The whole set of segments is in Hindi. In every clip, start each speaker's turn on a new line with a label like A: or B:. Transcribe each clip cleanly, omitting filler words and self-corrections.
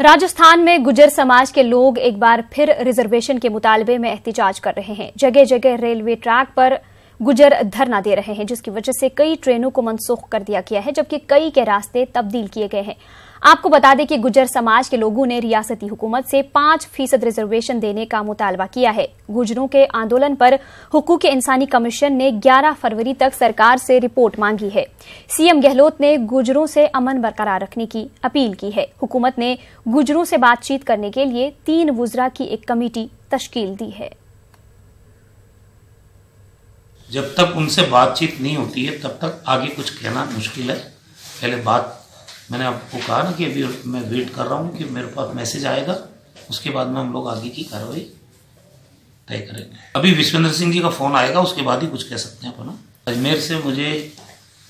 A: राजस्थान में गुर्जर समाज के लोग एक बार फिर रिजर्वेशन के मुतालबे में एहतिजाज कर रहे हैं। जगह जगह रेलवे ट्रैक पर गुर्जर धरना दे रहे हैं, जिसकी वजह से कई ट्रेनों को मनसूख कर दिया गया है, जबकि कई के रास्ते तब्दील किए गए हैं। आपको बता दें कि गुर्जर समाज के लोगों ने रियासती हुकूमत से 5% रिजर्वेशन देने का मुतालबा किया है। गुर्जरों के आंदोलन पर हुकूक इंसानी कमीशन ने 11 फरवरी तक सरकार से रिपोर्ट मांगी है। सीएम गहलोत ने गुर्जरों से अमन बरकरार रखने की अपील की है। हुकूमत ने गुर्जरों से बातचीत करने के लिए 3 वुज़रा की एक कमेटी तश्कील दी है।
B: जब तक उनसे बातचीत नहीं होती है तब तक आगे कुछ कहना मुश्किल है। पहले बात मैंने आपको कहा ना कि अभी मैं वेट कर रहा हूँ कि मेरे पास मैसेज आएगा, उसके बाद में हम लोग आगे की कार्रवाई तय करेंगे। अभी विश्वेंद्र सिंह जी का फ़ोन आएगा, उसके बाद ही कुछ कह सकते हैं अपन। अजमेर से मुझे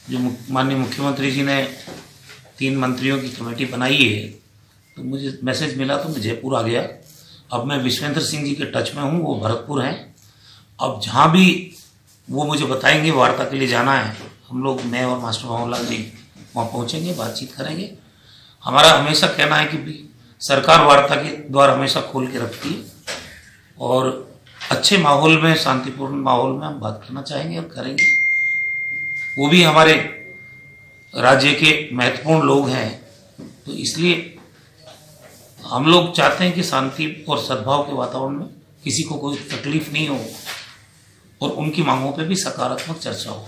B: जो माननीय मुख्यमंत्री जी ने 3 मंत्रियों की कमेटी बनाई है, तो मुझे मैसेज मिला तो मैं जयपुर आ गया। अब मैं विश्वेंद्र सिंह जी के टच में हूँ, वो भरतपुर हैं। अब जहाँ भी वो मुझे बताएंगे वार्ता के लिए जाना है, हम लोग, मैं और मास्टर मोहनलाल जी वहाँ पहुँचेंगे, बातचीत करेंगे। हमारा हमेशा कहना है कि सरकार वार्ता के द्वार हमेशा खोल के रखती है और अच्छे माहौल में, शांतिपूर्ण माहौल में हम बात करना चाहेंगे और करेंगे। वो भी हमारे राज्य के महत्वपूर्ण लोग हैं, तो इसलिए हम लोग चाहते हैं कि शांति और सद्भाव के वातावरण में किसी को कोई तकलीफ नहीं हो और उनकी मांगों पे भी सकारात्मक चर्चा हो।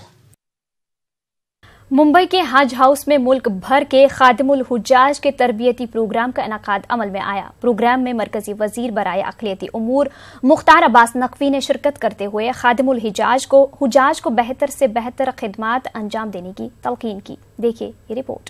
A: मुंबई के हज हाउस में मुल्क भर के खादिमुल हुज्जाज के तरबियती प्रोग्राम का इनाकाद अमल में आया। प्रोग्राम में मरकजी वजीर बराए अक़लियती उमूर मुख्तार अब्बास नकवी ने शिरकत करते हुए खादिमुल हुज्जाज को बेहतर से बेहतर खिदमात अंजाम देने की तलकीन की। देखिए ये रिपोर्ट।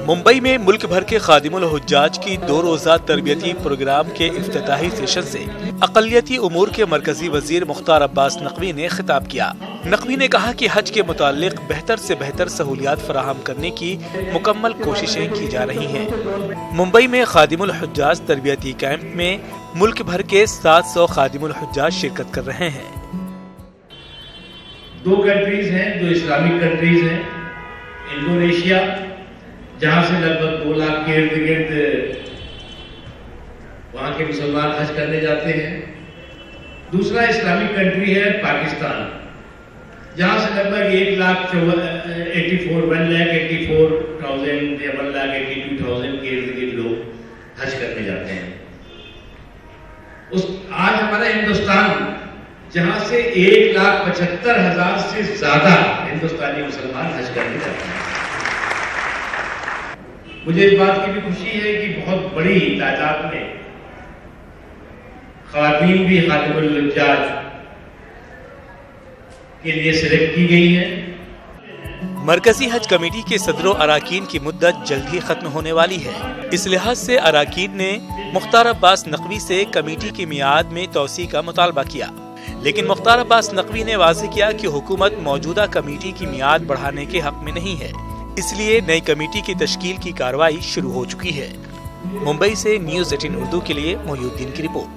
C: मुंबई में मुल्क भर के खादिमुल हुज्जाज की 2 रोज़ा तरबियती प्रोग्राम के इफ्तिताही सेशन से अक़लियती उमूर के मरकजी वजीर मुख्तार अब्बास नकवी ने खिताब किया। नकवी ने कहा कि हज के मुताल्लिक बेहतर से बेहतर सहूलियात फराहम करने की मुकम्मल कोशिशें की जा रही हैं। मुंबई में खादिमुल हुज्जाज तरबियती कैंप में मुल्क भर के 700 खादिमुल हुज्जाज शिरकत कर रहे हैं।
D: 2 कंट्रीज हैं, 2 इस्लामिक कंट्रीज हैं। इंडोनेशिया, जहां से लगभग 2 लाख के इर्द गिर्द वहां के मुसलमान हज करने जाते हैं। दूसरा इस्लामिक कंट्री है पाकिस्तान, जहां से लगभग 1,84,000 या 1,82,000 के इर्द गिर्द लोग हज करने जाते हैं। आज हमारा हिंदुस्तान, जहां से 1,75,000 से ज्यादा हिंदुस्तानी मुसलमान हज करने जाते हैं। मुझे इस बात की भी खुशी है कि बहुत बड़ी तादाद में ख़वातीन भी खादिमुल हुज्जाज के लिए सिलेक्ट की गई हैं।
C: मरकजी हज कमेटी के सदरों अराकीन की मुद्दत जल्द ही खत्म होने वाली है। इस लिहाज से अराकीन ने मुख्तार अब्बास नकवी से कमेटी की मियाद में तौसी का मुतालबा किया, लेकिन मुख्तार अब्बास नकवी ने वाज़ेह किया कि हुकूमत मौजूदा कमेटी की मियाद बढ़ाने के हक में नहीं है, इसलिए नई कमेटी की तश्कील की कार्रवाई शुरू हो चुकी है। मुंबई से न्यूज़ 18 उर्दू के लिए मोहिउद्दीन की रिपोर्ट।